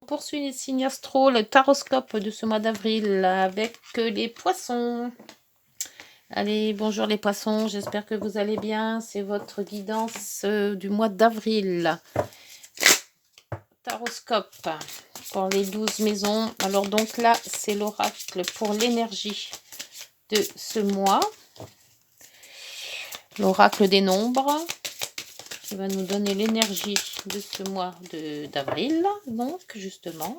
On poursuit les signes astro, le taroscope de ce mois d'avril avec les poissons. Allez, bonjour les poissons, j'espère que vous allez bien. C'est votre guidance du mois d'avril. Taroscope pour les 12 maisons. Alors donc là, c'est l'oracle pour l'énergie de ce mois. L'oracle des nombres qui va nous donner l'énergie de ce mois d'avril. Donc justement.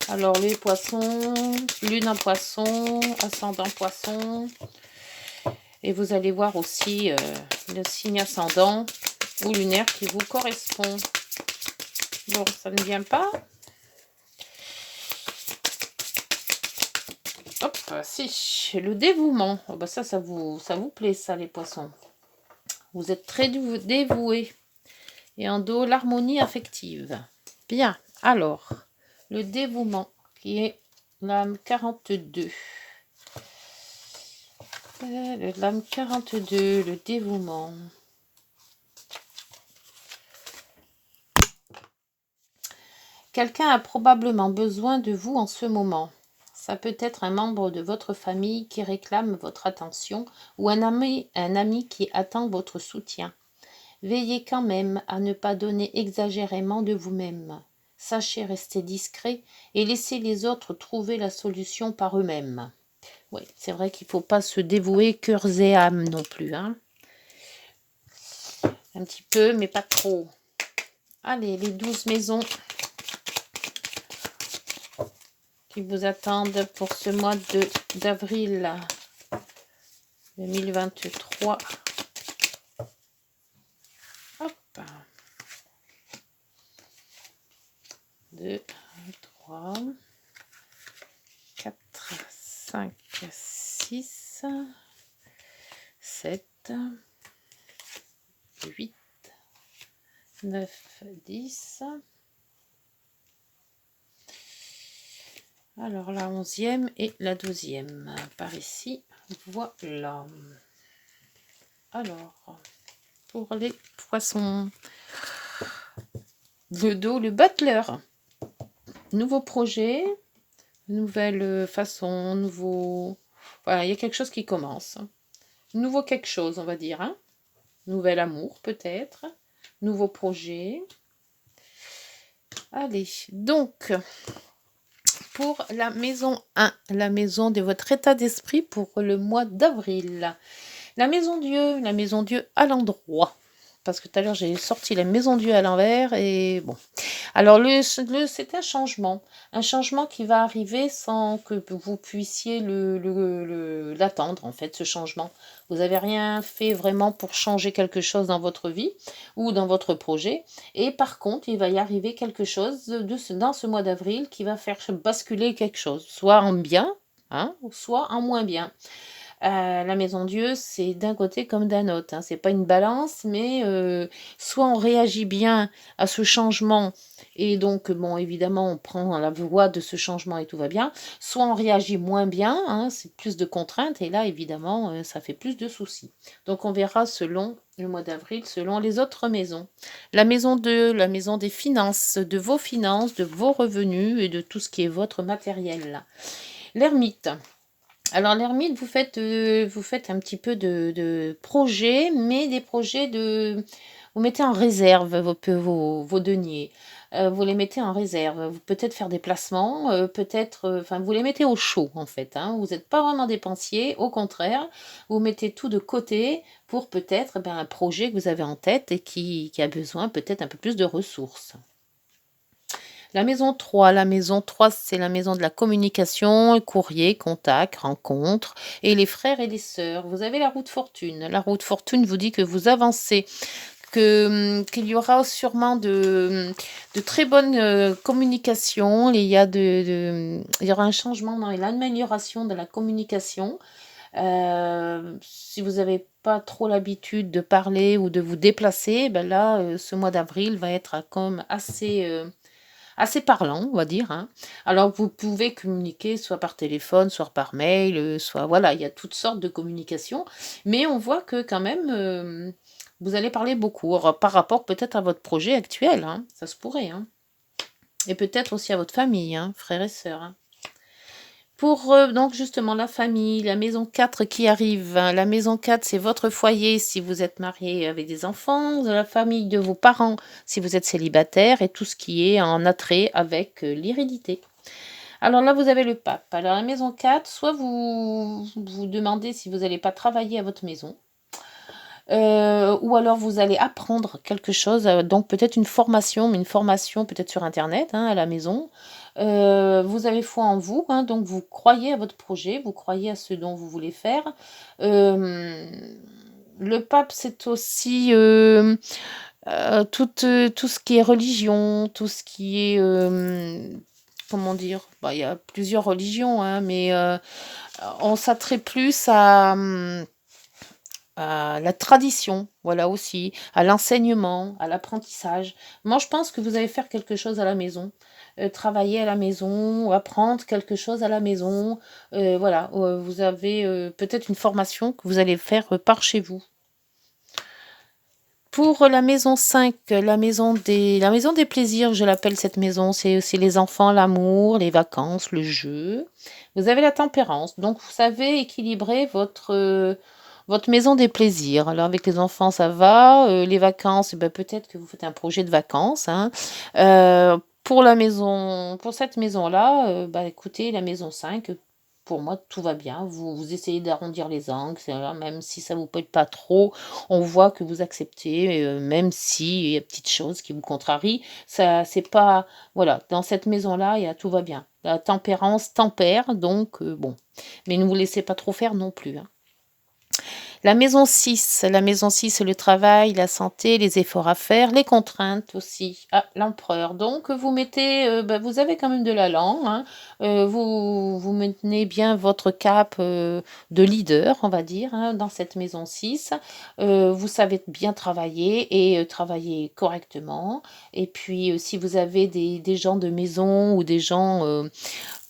Alors les poissons, lune en poisson, ascendant poisson. Et vous allez voir aussi le signe ascendant ou lunaire qui vous correspond. Bon, ça ne vient pas. Hop, si, le dévouement. Oh, bah ça vous plaît ça les poissons. Vous êtes très dévoués. Et en dos, l'harmonie affective. Bien, alors, le dévouement qui est l'âme 42. L'âme 42, le dévouement. Quelqu'un a probablement besoin de vous en ce moment. Ça peut être un membre de votre famille qui réclame votre attention ou un ami qui attend votre soutien. Veillez quand même à ne pas donner exagérément de vous-même. Sachez rester discret et laissez les autres trouver la solution par eux-mêmes. Oui, c'est vrai qu'il ne faut pas se dévouer cœurs et âme non plus. Hein. Un petit peu, mais pas trop. Allez, les 12 maisons qui vous attendent pour ce mois d'avril 2023. Hop. 2, 3, 4, 5, 6, 7, 8, 9, 10. Alors la 11e et la 12e par ici. Voilà. Alors, pour les poissons, le dos, le battleur. Nouveau projet, nouvelle façon, nouveau... Voilà, il y a quelque chose qui commence. Nouveau quelque chose, on va dire. Hein. Nouvel amour, peut-être. Nouveau projet. Allez, donc, pour la maison 1, la maison de votre état d'esprit pour le mois d'avril. La maison Dieu à l'endroit. Parce que tout à l'heure, j'ai sorti la maison Dieu à l'envers et bon. Alors, c'est un changement qui va arriver sans que vous puissiez l'attendre, en fait, ce changement. Vous n'avez rien fait vraiment pour changer quelque chose dans votre vie ou dans votre projet. Et par contre, il va y arriver quelque chose dans ce mois d'avril qui va faire basculer quelque chose, soit en bien, hein, soit en moins bien. La maison Dieu, c'est d'un côté comme d'un autre. Hein. C'est pas une balance, mais soit on réagit bien à ce changement et donc, bon, évidemment, on prend la voie de ce changement et tout va bien. Soit on réagit moins bien, hein, c'est plus de contraintes et là, évidemment, ça fait plus de soucis. Donc, on verra selon le mois d'avril, selon les autres maisons. La maison 2, la maison des finances, de vos revenus et de tout ce qui est votre matériel. L'ermite. Alors l'ermite, vous faites un petit peu de projets, mais des projets vous mettez en réserve vos deniers. Vous les mettez en réserve. Vous peut-être faire des placements, enfin vous les mettez au chaud en fait. Hein. Vous n'êtes pas vraiment dépensier, au contraire, vous mettez tout de côté pour peut-être un projet que vous avez en tête et qui a besoin peut-être un peu plus de ressources. La maison 3, c'est la maison de la communication, courrier, contact, rencontre, et les frères et les sœurs. Vous avez la roue de fortune. La roue de fortune vous dit que vous avancez, qu'il y aura sûrement de très bonnes communications. Il y aura un changement dans l'amélioration de la communication. Si vous n'avez pas trop l'habitude de parler ou de vous déplacer, là, ce mois d'avril va être comme assez parlant, on va dire. Hein. Alors, vous pouvez communiquer soit par téléphone, soit par mail, soit... Voilà, il y a toutes sortes de communications. Mais on voit que quand même, Vous allez parler beaucoup par rapport peut-être à votre projet actuel, hein, ça se pourrait. Hein. Et peut-être aussi à votre famille, hein, frères et sœurs. Hein. Pour donc justement la famille, la maison 4 qui arrive. Hein. La maison 4, c'est votre foyer si vous êtes marié avec des enfants, la famille de vos parents si vous êtes célibataire et tout ce qui est en attrait avec l'hérédité. Alors là, vous avez le pape. Alors la maison 4, soit vous vous demandez si vous n'allez pas travailler à votre maison, ou alors vous allez apprendre quelque chose, donc peut-être une formation, mais une formation peut-être sur internet, hein, à la maison. Vous avez foi en vous, hein, donc vous croyez à votre projet, vous croyez à ce dont vous voulez faire. Le pape, c'est aussi tout ce qui est religion, tout ce qui est comment dire, bah, il y a plusieurs religions, hein, mais on s'attrait plus à la tradition, voilà aussi, à l'enseignement, à l'apprentissage. Moi, je pense que vous allez faire quelque chose à la maison, travailler à la maison, apprendre quelque chose à la maison. Voilà, vous avez peut-être une formation que vous allez faire par chez vous. Pour la maison 5, la maison des plaisirs, je l'appelle cette maison, c'est aussi les enfants, l'amour, les vacances, le jeu. Vous avez la tempérance, donc vous savez équilibrer votre maison des plaisirs. Alors avec les enfants, ça va. Les vacances, eh ben, peut-être que vous faites un projet de vacances. Hein. Pour cette maison-là, bah, écoutez, la maison 5, pour moi, tout va bien. Vous essayez d'arrondir les angles, même si ça vous plaît pas trop, on voit que vous acceptez, même s'il y a des petites choses qui vous contrarient. Ça, c'est pas, voilà, dans cette maison-là, tout va bien. La tempérance tempère, donc bon. Mais ne vous laissez pas trop faire non plus. Hein. La maison 6, c'est le travail, la santé, les efforts à faire, les contraintes aussi. Ah, l'empereur. Donc, vous mettez, bah, vous avez quand même de l'allant. Hein. Vous maintenez bien votre cap de leader, on va dire, hein, dans cette maison 6. Vous savez bien travailler et travailler correctement. Et puis, si vous avez des gens de maison ou des gens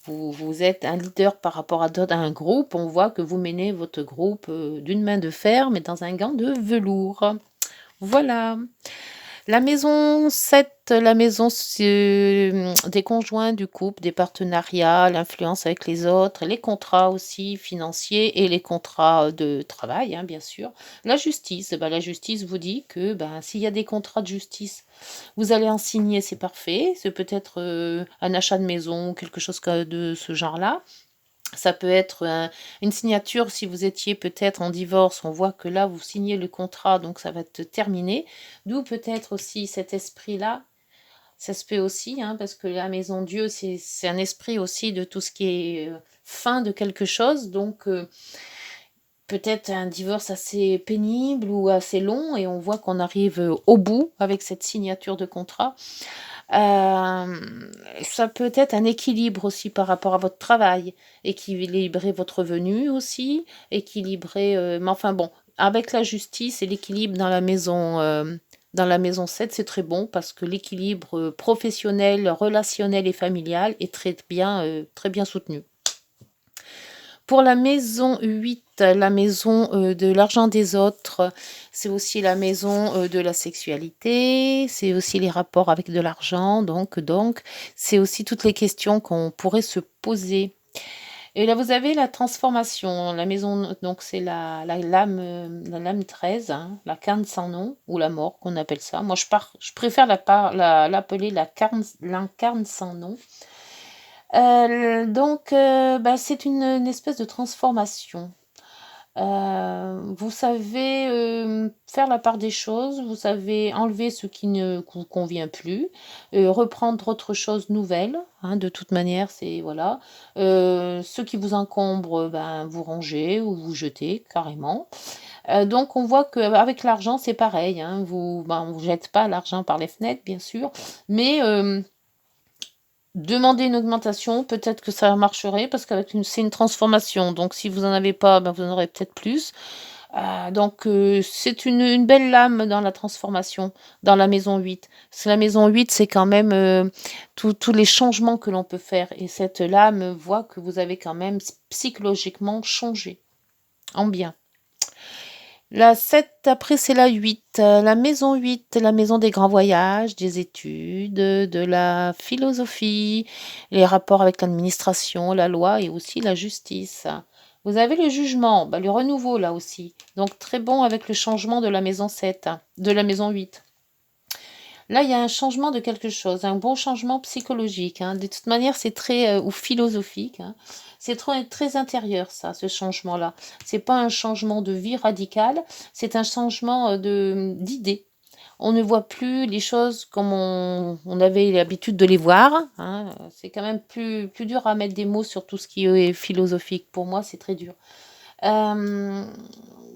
vous êtes un leader par rapport à un groupe, on voit que vous menez votre groupe d'une main de fer, mais dans un gant de velours. Voilà. La maison 7, la maison des conjoints du couple, des partenariats, l'influence avec les autres, les contrats aussi financiers et les contrats de travail, hein, bien sûr. La justice, la justice vous dit que s'il y a des contrats de justice, vous allez en signer, c'est parfait. C'est peut-être un achat de maison, quelque chose de ce genre-là. Ça peut être une signature si vous étiez peut-être en divorce. On voit que là, vous signez le contrat, donc ça va être terminé. D'où peut-être aussi cet esprit-là. Ça se peut aussi, hein, parce que la maison Dieu, c'est un esprit aussi de tout ce qui est fin de quelque chose. Donc, peut-être un divorce assez pénible ou assez long, et on voit qu'on arrive au bout avec cette signature de contrat. Ça peut être un équilibre aussi par rapport à votre travail, équilibrer votre revenu aussi, équilibrer, mais enfin bon, avec la justice et l'équilibre dans la maison 7, c'est très bon parce que l'équilibre professionnel, relationnel et familial est très bien soutenu. Pour la maison 8, la maison de l'argent des autres, c'est aussi la maison de la sexualité, c'est aussi les rapports avec de l'argent, donc c'est aussi toutes les questions qu'on pourrait se poser. Et là, vous avez la transformation, la maison, donc c'est la lame 13, hein, la carne sans nom, ou la mort qu'on appelle ça. Moi, je préfère l'appeler la carne sans nom. C'est une espèce de transformation. Vous savez faire la part des choses, vous savez enlever ce qui ne vous convient plus, reprendre autre chose nouvelle, hein, de toute manière, c'est voilà. Ce qui vous encombre, vous rangez ou vous jetez carrément. Donc on voit qu'avec l'argent, c'est pareil, hein, on ne jette pas l'argent par les fenêtres, bien sûr, mais demander une augmentation, peut-être que ça marcherait parce c'est une transformation. Donc si vous en avez pas, vous en aurez peut-être plus. C'est une belle lame dans la transformation, dans la maison 8. La maison 8, c'est quand même tous les changements que l'on peut faire. Et cette lame voit que vous avez quand même psychologiquement changé en bien. La 7 après, c'est la 8. La maison 8, la maison des grands voyages, des études, de la philosophie, les rapports avec l'administration, la loi et aussi la justice. Vous avez le jugement, bah, le renouveau là aussi. Donc très bon avec le changement de la maison 7, de la maison 8. Là, il y a un changement de quelque chose, un bon changement psychologique, hein. De toute manière, c'est très ou philosophique, hein. C'est très intérieur, ça, ce changement-là. C'est pas un changement de vie radical, c'est un changement d'idée. On ne voit plus les choses comme on avait l'habitude de les voir, hein. C'est quand même plus dur à mettre des mots sur tout ce qui est philosophique. Pour moi, c'est très dur. Euh,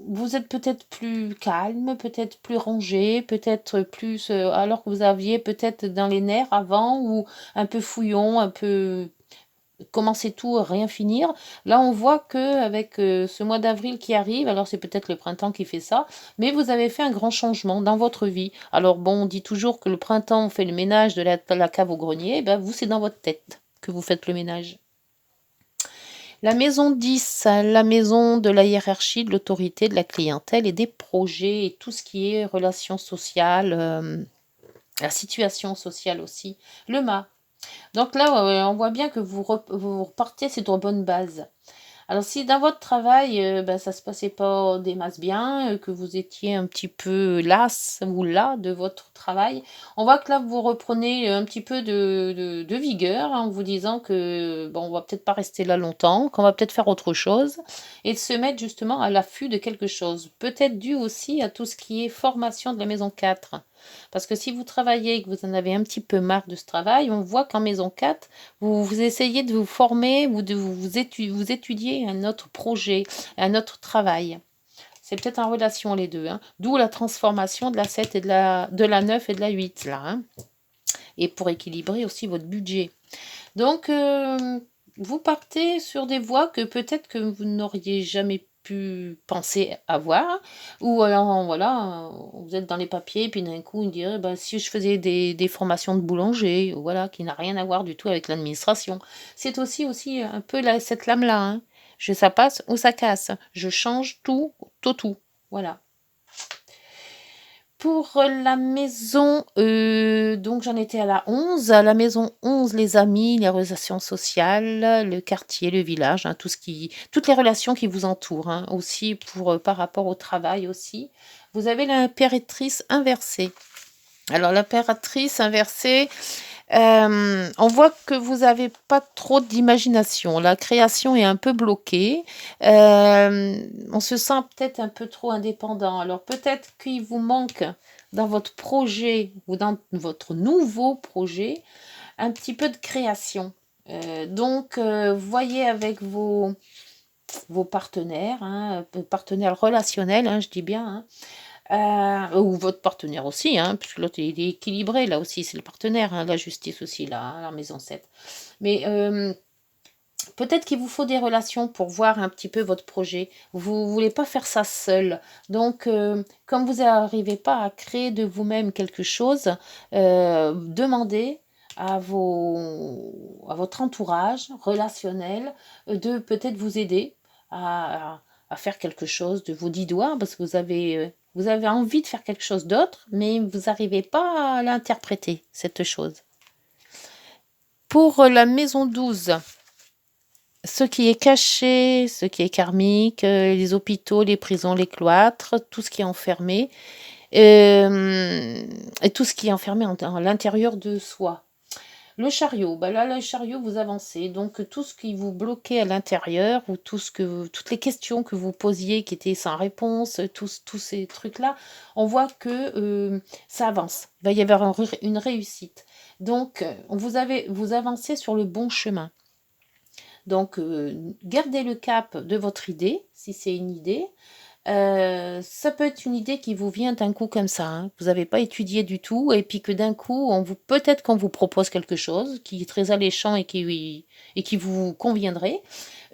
Vous êtes peut-être plus calme, peut-être plus rangé, peut-être plus, alors que vous aviez peut-être dans les nerfs avant, ou un peu fouillon, un peu commencer tout, rien finir. Là, on voit que avec ce mois d'avril qui arrive, alors c'est peut-être le printemps qui fait ça, mais vous avez fait un grand changement dans votre vie. Alors bon, on dit toujours que le printemps on fait le ménage de la cave au grenier, ben vous, c'est dans votre tête que vous faites le ménage. La maison 10, la maison de la hiérarchie, de l'autorité, de la clientèle et des projets et tout ce qui est relations sociales, la situation sociale aussi. Le mât. Donc là, on voit bien que vous repartez sur une bonne base. Alors si dans votre travail, bah, ça se passait pas des masses bien, que vous étiez un petit peu las ou las de votre travail, on voit que là vous reprenez un petit peu de vigueur en vous disant que bon, on va peut-être pas rester là longtemps, qu'on va peut-être faire autre chose et de se mettre justement à l'affût de quelque chose. Peut-être dû aussi à tout ce qui est formation de la maison 4. Parce que si vous travaillez et que vous en avez un petit peu marre de ce travail, on voit qu'en maison 4, vous essayez de vous former ou de vous étudier un autre projet, un autre travail. C'est peut-être en relation les deux, hein. D'où la transformation de la 7 et de la 9 et de la 8, là, hein. Et pour équilibrer aussi votre budget. Donc, vous partez sur des voies que peut-être que vous n'auriez jamais pu penser avoir, ou alors voilà, vous êtes dans les papiers, puis d'un coup, on dirait, bah, si je faisais des formations de boulanger, voilà, qui n'a rien à voir du tout avec l'administration. C'est aussi un peu cette lame-là, hein. Ça passe ou ça casse. Je change tout. Voilà. Pour la maison, donc j'en étais à la 11. À la maison 11, les amis, les relations sociales, le quartier, le village, hein, toutes les relations qui vous entourent, hein, aussi par rapport au travail aussi. Vous avez l'impératrice inversée. Alors l'impératrice inversée, on voit que vous avez pas trop d'imagination. La création est un peu bloquée. On se sent peut-être un peu trop indépendant. Alors peut-être qu'il vous manque dans votre projet ou dans votre nouveau projet un petit peu de création. Donc, voyez avec vos partenaires, hein, partenaires relationnels, hein, je dis bien, hein, ou votre partenaire aussi, hein, puisque l'autre il est équilibré, là aussi, c'est le partenaire, hein, la justice aussi, là, hein, la maison 7. Mais peut-être qu'il vous faut des relations pour voir un petit peu votre projet. Vous ne voulez pas faire ça seul. Donc, comme vous n'arrivez pas à créer de vous-même quelque chose, demandez à votre entourage relationnel de peut-être vous aider à faire quelque chose de vos 10 doigts, parce que vous avez envie de faire quelque chose d'autre, mais vous n'arrivez pas à l'interpréter, cette chose. Pour la maison 12, ce qui est caché, ce qui est karmique, les hôpitaux, les prisons, les cloîtres, tout ce qui est enfermé, et tout ce qui est enfermé à l'intérieur de soi. Le chariot, bah là, le chariot, vous avancez. Donc, tout ce qui vous bloquait à l'intérieur, ou toutes les questions que vous posiez qui étaient sans réponse, tous ces trucs-là, on voit que ça avance. Il va y avoir une réussite. Donc, vous avancez sur le bon chemin. Donc, gardez le cap de votre idée, si c'est une idée. Ça peut être une idée qui vous vient d'un coup comme ça, hein, que vous n'avez pas étudié du tout, et puis que d'un coup, peut-être qu'on vous propose quelque chose qui est très alléchant et qui vous conviendrait.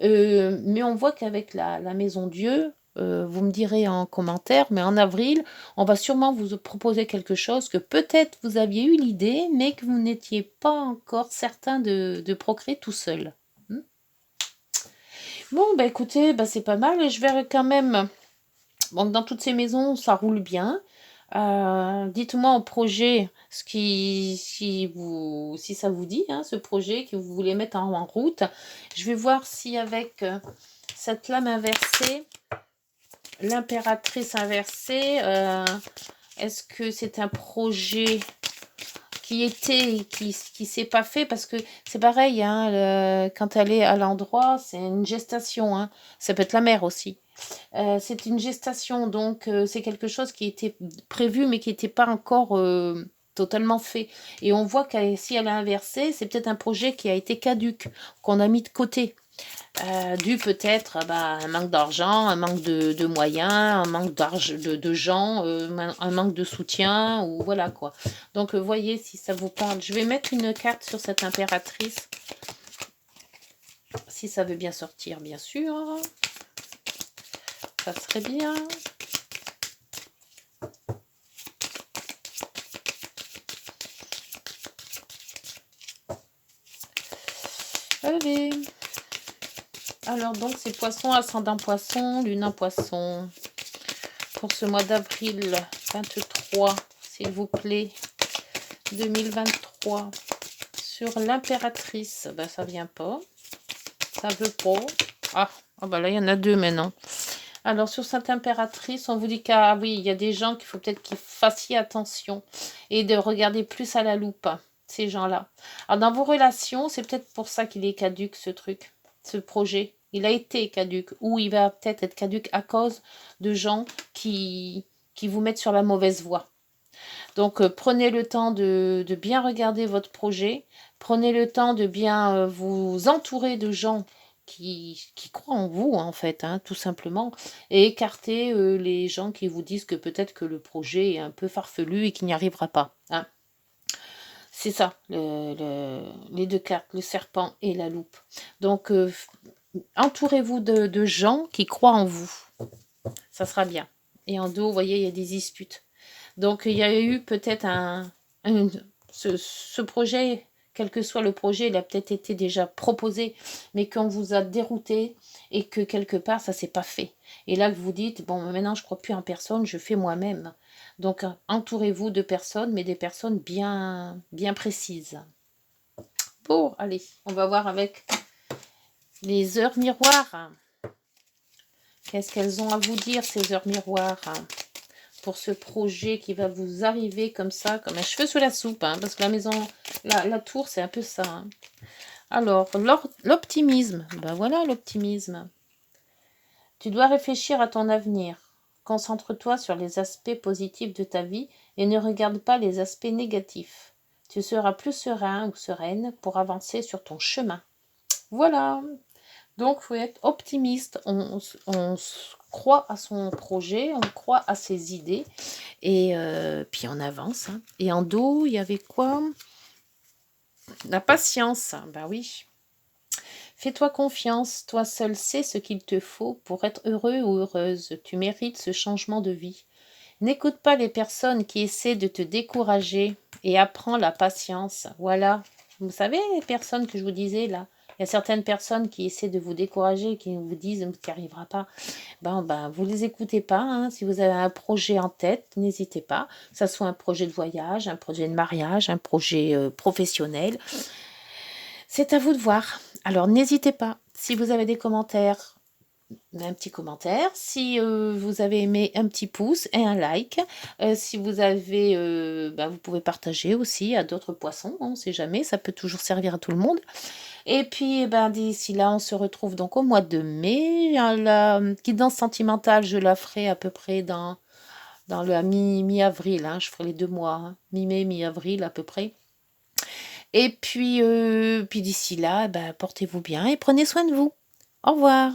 Mais on voit qu'avec la Maison Dieu, vous me direz en commentaire, mais en avril, on va sûrement vous proposer quelque chose que peut-être vous aviez eu l'idée, mais que vous n'étiez pas encore certain de procréer tout seul. Bon, bah écoutez, bah c'est pas mal. Je vais quand même Donc, dans toutes ces maisons, ça roule bien. Dites-moi au projet si ça vous dit, hein, ce projet que vous voulez mettre en route. Je vais voir si avec cette lame inversée, l'impératrice inversée, est-ce que c'est un projet qui s'est pas fait, parce que c'est pareil, hein, quand elle est à l'endroit, c'est une gestation, hein. Ça peut être la mère aussi. C'est une gestation, donc c'est quelque chose qui était prévu, mais qui n'était pas encore totalement fait. Et on voit que si elle a inversé, c'est peut-être un projet qui a été caduque, qu'on a mis de côté. Dû peut-être à un manque d'argent, un manque de moyens, un manque de gens, un manque de soutien, ou voilà quoi. Donc voyez si ça vous parle. Je vais mettre une carte sur cette impératrice, si ça veut bien sortir, bien sûr. Ça serait bien. Allez. Alors donc c'est poisson, ascendant poisson, lune en poisson. Pour ce mois d'avril 23, s'il vous plaît. 2023. Sur l'impératrice, ben ça vient pas. Ça veut pas. Ah bah là il y en a deux maintenant. Alors sur cette impératrice, on vous dit oui, il y a des gens qu'il faut peut-être qu'ils fassiez attention et de regarder plus à la loupe, ces gens-là. Alors dans vos relations, c'est peut-être pour ça qu'il est caduque ce truc, ce projet. Il a été caduque, ou il va peut-être être caduque à cause de gens qui vous mettent sur la mauvaise voie. Donc prenez le temps de bien regarder votre projet, prenez le temps de bien vous entourer de gens qui croient en vous, en fait, hein, tout simplement, et écartez les gens qui vous disent que peut-être que le projet est un peu farfelu et qu'il n'y arrivera pas. Hein. C'est ça, les deux cartes, le serpent et la loupe. Donc, entourez-vous de gens qui croient en vous. Ça sera bien. Et en dos, vous voyez, il y a des disputes. Donc, il y a eu peut-être ce projet, quel que soit le projet, il a peut-être été déjà proposé, mais qu'on vous a dérouté et que quelque part, ça ne s'est pas fait. Et là, vous dites, bon, maintenant, je ne crois plus en personne, je fais moi-même. Donc, entourez-vous de personnes, mais des personnes bien, bien précises. Bon, allez, on va voir avec les heures miroirs. Qu'est-ce qu'elles ont à vous dire, ces heures miroirs, pour ce projet qui va vous arriver comme ça, comme un cheveu sous la soupe, hein, parce que la maison, la tour, c'est un peu ça. Hein. Alors, l'optimisme, ben voilà l'optimisme. Tu dois réfléchir à ton avenir. Concentre-toi sur les aspects positifs de ta vie et ne regarde pas les aspects négatifs. Tu seras plus serein ou sereine pour avancer sur ton chemin. Voilà. Donc, il faut être optimiste. On croit à son projet, on croit à ses idées. Et puis, on avance. Hein. Et en dos, il y avait quoi? La patience. Ben oui. Fais-toi confiance. Toi seul sais ce qu'il te faut pour être heureux ou heureuse. Tu mérites ce changement de vie. N'écoute pas les personnes qui essaient de te décourager et apprends la patience. Voilà. Vous savez, les personnes que je vous disais là, il y a certaines personnes qui essaient de vous décourager, qui vous disent que tu n'y arriveras pas. Vous ne les écoutez pas. Hein. Si vous avez un projet en tête, n'hésitez pas. Que ce soit un projet de voyage, un projet de mariage, un projet professionnel. C'est à vous de voir. Alors, n'hésitez pas. Si vous avez des commentaires, un petit commentaire. Si vous avez aimé, un petit pouce et un like. Si vous avez, vous pouvez partager aussi à d'autres poissons. On ne sait jamais, ça peut toujours servir à tout le monde. Et puis, d'ici là, on se retrouve donc au mois de mai. La guidance sentimentale, je la ferai à peu près dans le mi-avril. Hein. Je ferai les 2 mois, hein. Mi-mai, mi-avril à peu près. Et puis d'ici là, portez-vous bien et prenez soin de vous. Au revoir.